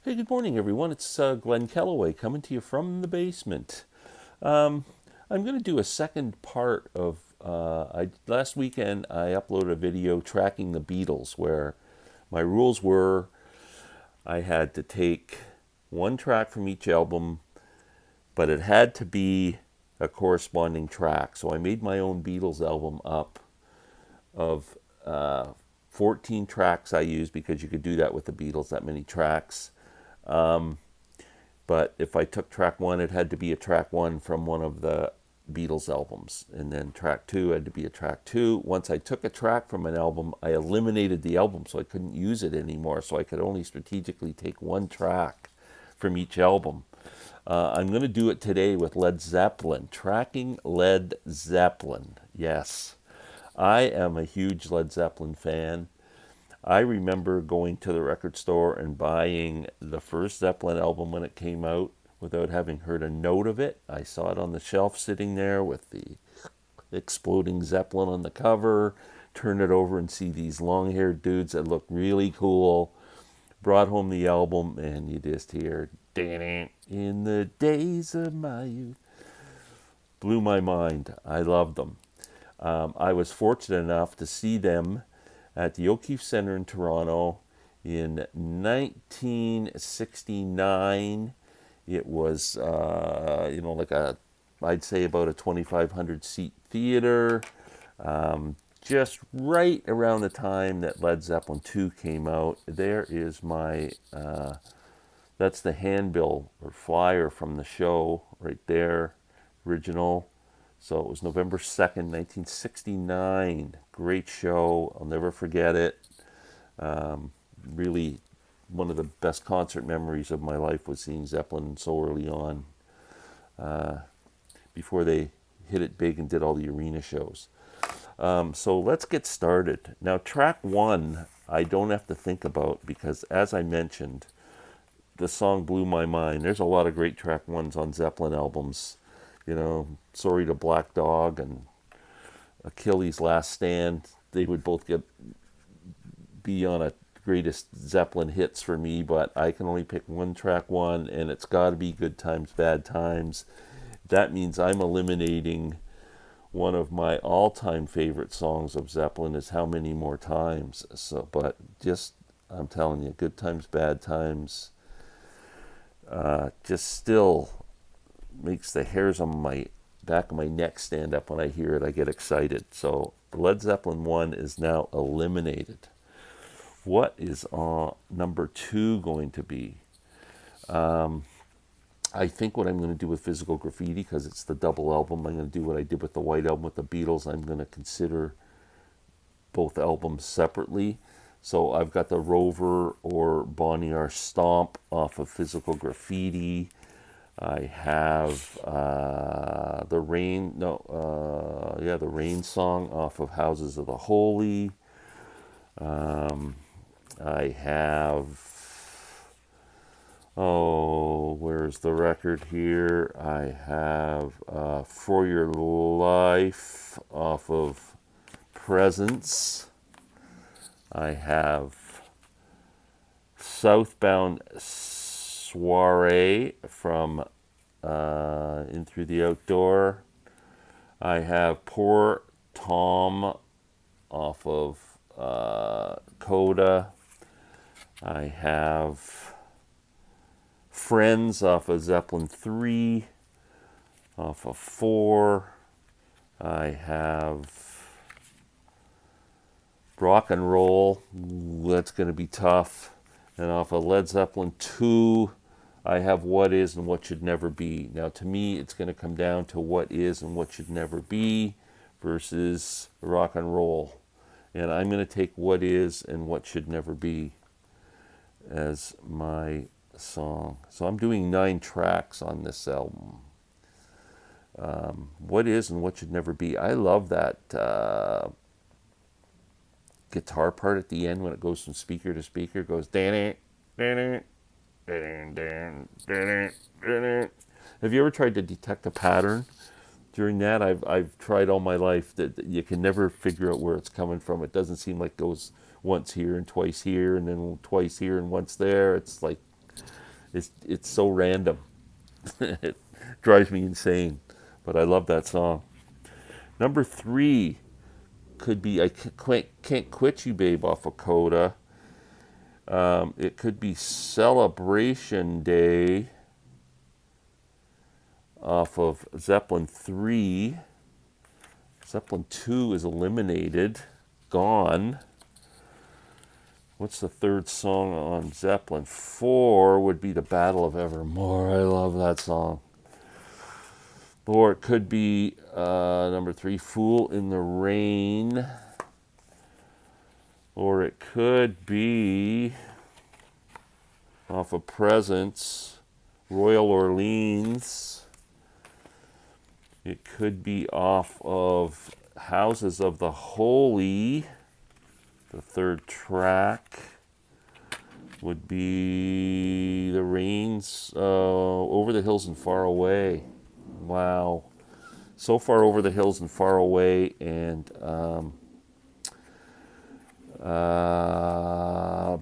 Hey, good morning, everyone. It's Glenn Kellaway coming to you from the basement. Um, I'm going to do a second part of. Last weekend I uploaded a video tracking the Beatles, where my rules were I had to take one track from each album, but it had to be a corresponding track. So I made my own Beatles album up of 14 tracks I used because you could do that with the Beatles, that many tracks. But if I took track one, it had to be a track one from one of the Beatles albums. And then track two had to be a track two. Once I took a track from an album, I eliminated the album so I couldn't use it anymore. So I could only strategically take one track from each album. I'm going to do it today with Led Zeppelin, tracking Led Zeppelin. Yes, I am a huge Led Zeppelin fan. I remember going to the record store and buying the first Zeppelin album when it came out without having heard a note of it. I saw it on the shelf sitting there with the exploding Zeppelin on the cover. Turn it over and see these long haired dudes that look really cool. Brought home the album, and you just hear, in the days of my youth. Blew my mind. I loved them. I was fortunate enough to see them at the O'Keefe Center in Toronto in 1969. It was, like I'd say about a 2,500 seat theater, just right around the time that Led Zeppelin 2 came out. There is that's the handbill or flyer from the show right there, original. So it was November 2nd, 1969. Great show. I'll never forget it. Really, one of the best concert memories of my life was seeing Zeppelin so early on, before they hit it big and did all the arena shows. So let's get started. Now, track one, I don't have to think about because, as I mentioned, the song blew my mind. There's a lot of great track ones on Zeppelin albums. Sorry to Black Dog and Achilles' Last Stand. They would both be on a greatest Zeppelin hits for me, but I can only pick one track one, and it's got to be Good Times, Bad Times. That means I'm eliminating one of my all-time favorite songs of Zeppelin is How Many More Times. So, but I'm telling you, Good Times, Bad Times, just still makes the hairs on my back of my neck stand up when I hear it. I get excited. So Led Zeppelin 1 is now eliminated. What is number 2 going to be? I think what I'm going to do with Physical Graffiti, because it's the double album, I'm going to do what I did with the White Album with the Beatles. I'm going to consider both albums separately. So I've got the Rover or Bonnie R. Stomp off of Physical Graffiti. I have the Rain song off of Houses of the Holy. I have, where's the record here? I have For Your Life off of Presence. I have Southbound Soiree from In Through the Outdoor. I have Poor Tom off of Coda. I have Friends off of Zeppelin 3, off of 4. I have Rock and Roll. That's going to be tough. And off of Led Zeppelin 2, I have What Is and What Should Never Be. Now, to me, it's going to come down to What Is and What Should Never Be versus Rock and Roll. And I'm going to take What Is and What Should Never Be as my song. So I'm doing 9 tracks on this album. What Is and What Should Never Be. I love that guitar part at the end when it goes from speaker to speaker. It goes, dan it, dan it, dan, dan, dan. Have you ever tried to detect a pattern during that? I've tried all my life that you can never figure out where it's coming from. It doesn't seem like it goes once here and twice here and then twice here and once there. It's like It's so random. It drives me insane, but I love that song. Number 3 could be Can't Quit You Babe off of Coda. It could be Celebration Day off of Zeppelin 3. Zeppelin 2 is eliminated. Gone. What's the third song on Zeppelin? 4 would be The Battle of Evermore. I love that song. Or it could be number 3, Fool in the Rain. Or it could be off of Presence, Royal Orleans. It could be off of Houses of the Holy. The third track would be The Rains, Over the Hills and Far Away. Wow. So Far Over the Hills and Far Away, and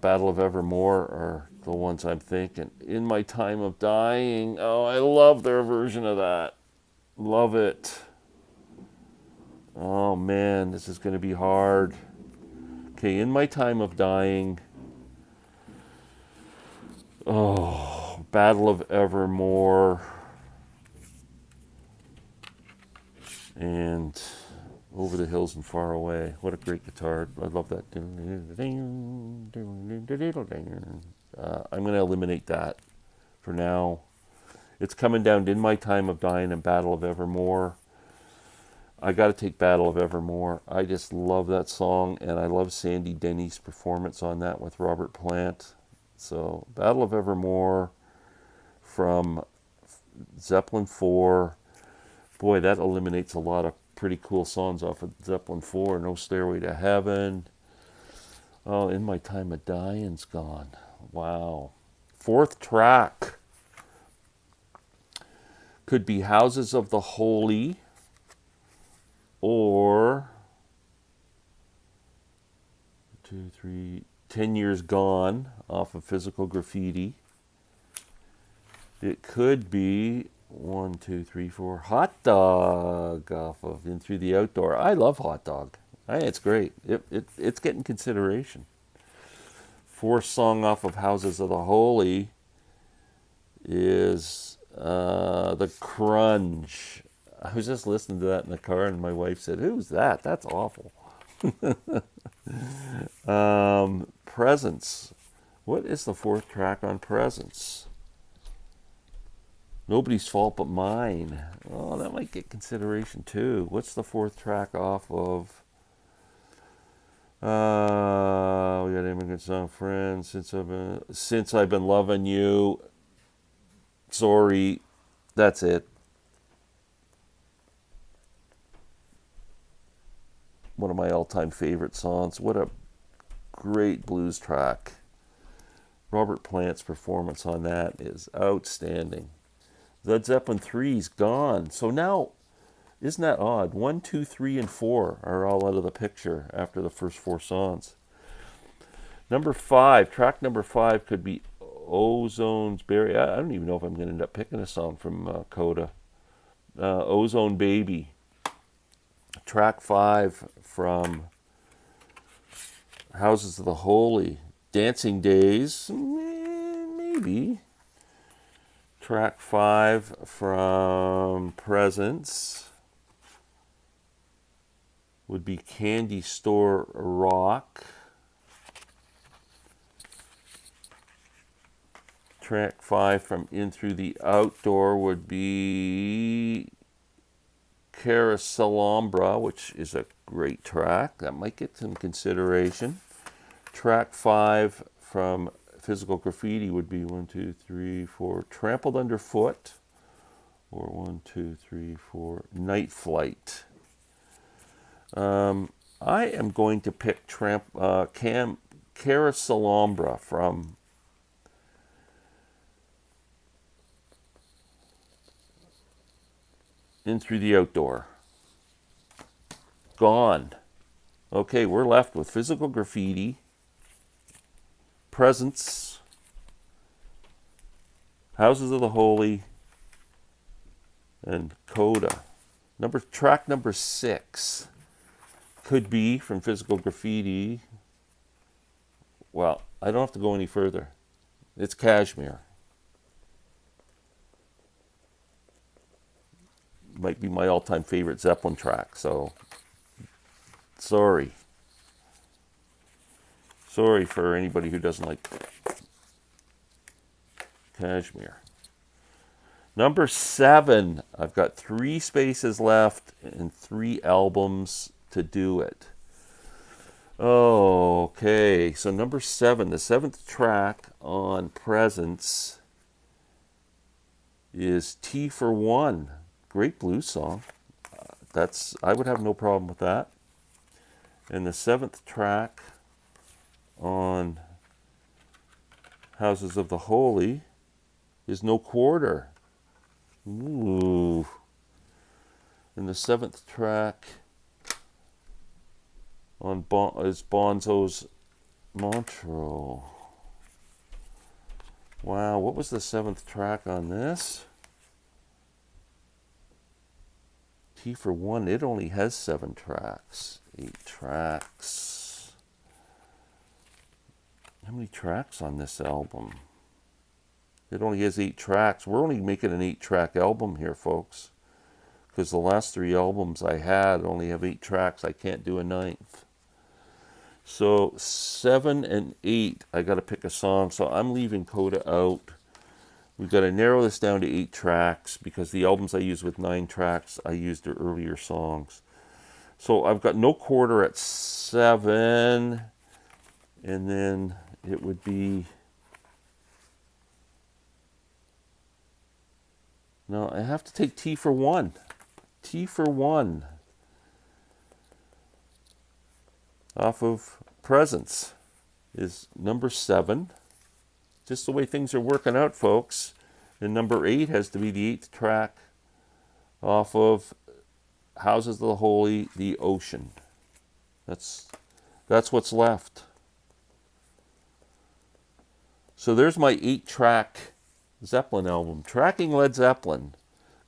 Battle of Evermore are the ones I'm thinking. In My Time of Dying, oh, I love their version of that. Love it. Oh man, this is going to be hard. Okay, In My Time of Dying. Oh, Battle of Evermore. And Over the Hills and Far Away. What a great guitar. I love that. I'm going to eliminate that for now. It's coming down to In My Time of Dying and Battle of Evermore. I got to take Battle of Evermore. I just love that song, and I love Sandy Denny's performance on that with Robert Plant. So, Battle of Evermore from Zeppelin 4. Boy, that eliminates a lot of pretty cool songs off of Zeppelin 4. No Stairway to Heaven. Oh, In My Time of Dying's gone. Wow. Fourth track could be Houses of the Holy, or 2, 3, 10 Years Gone off of Physical Graffiti. It could be 1, 2, 3, 4 Hot Dog off of In Through the Outdoor. I love Hot Dog. It's great. It's getting consideration. Fourth song off of Houses of the Holy is The Crunge. I was just listening to that in the car, and my wife said, "Who's that? That's awful." Presence. What is the fourth track on Presence? Nobody's Fault But Mine. Oh, that might get consideration too. What's the fourth track off of? We got Immigrant Song, Friends, Since I've Been Loving You. Sorry, that's it. One of my all-time favorite songs. What a great blues track. Robert Plant's performance on that is outstanding. Led Zeppelin 3's gone. So now, isn't that odd? 1, 2, 3, and 4 are all out of the picture after the first 4 songs. Number 5, track number 5 could be Ozone's Berry. I don't even know if I'm going to end up picking a song from Coda. Ozone Baby. Track 5 from Houses of the Holy. Dancing Days. Maybe. Track 5 from Presence would be Candy Store Rock. Track 5 from In Through the Outdoor would be Carouselambra, which is a great track. That might get some consideration. Track 5 from Physical Graffiti would be 1, 2, 3, 4 Trampled Underfoot, or 1, 2, 3, 4 Night Flight. I am going to pick Carouselambra from In Through the Outdoor. Gone. Okay, we're left with Physical Graffiti, Presence, Houses of the Holy, and Coda. Track number 6 could be from Physical Graffiti. Well, I don't have to go any further. It's Kashmir. Might be my all-time favorite Zeppelin track, so sorry. Sorry for anybody who doesn't like Kashmir. Number 7, I've got 3 spaces left and 3 albums to do it. Okay, so number 7, the 7th track on Presence is T for One. Great blues song. I would have no problem with that. And the 7th track on Houses of the Holy is No Quarter. Ooh. And the 7th track on is Bonzo's Montreux. Wow, what was the 7th track on this? T for One, it only has 7 tracks. 8 tracks. How many tracks on this album? It only has 8 tracks. We're only making an 8-track album here, folks. Because the last 3 albums I had only have 8 tracks. I can't do a 9th. So 7 and 8, I got to pick a song. So I'm leaving Coda out. We've got to narrow this down to 8 tracks because the albums I used with 9 tracks, I used their earlier songs. So I've got No Quarter at 7. And then it would be... No, I have to take T for One. T for One. Off of Presence is number 7. Just the way things are working out, folks. And number 8 has to be the 8th track off of Houses of the Holy, The Ocean. That's what's left. So there's my 8-track Zeppelin album. Tracking Led Zeppelin.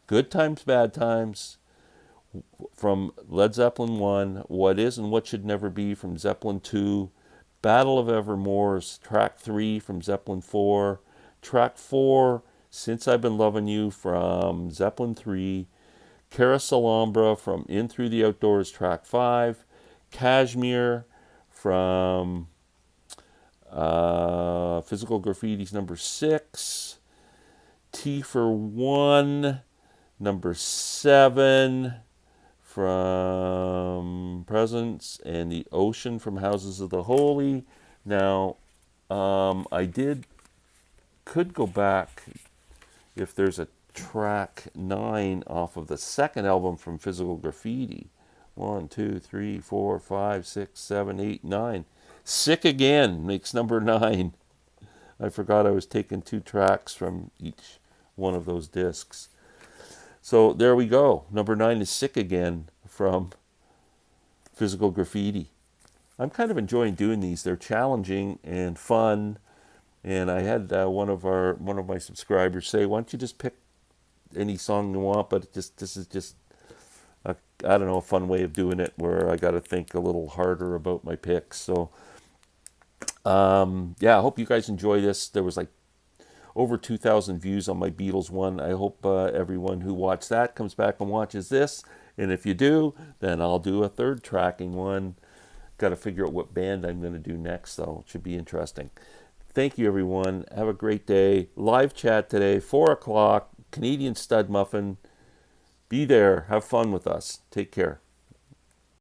Good Times, Bad Times. From Led Zeppelin 1, What Is and What Should Never Be from Zeppelin 2, Battle of Evermore's track 3 from Zeppelin 4, track 4, Since I've Been Loving You from Zeppelin 3, Carouselambra from In Through the Outdoors track 5, Kashmir from Physical Graffiti's number 6, T for One, number 7, from Presence, and The Ocean from Houses of the Holy. Now, I could go back if there's a track 9 off of the second album from Physical Graffiti. 1, 2, 3, 4, 5, 6, 7, 8, 9. Sick Again makes number 9. I forgot I was taking 2 tracks from each one of those discs. So there we go. Number 9 is Sick Again from Physical Graffiti. I'm kind of enjoying doing these. They're challenging and fun. And I had one of my subscribers say, "Why don't you just pick any song you want?" But this is just a fun way of doing it where I got to think a little harder about my picks. So I hope you guys enjoy this. There was like over 2,000 views on my Beatles one. I hope everyone who watched that comes back and watches this. And if you do, then I'll do a 3rd tracking one. Got to figure out what band I'm going to do next, though. It should be interesting. Thank you, everyone. Have a great day. Live chat today, 4 o'clock, Canadian Stud Muffin. Be there. Have fun with us. Take care.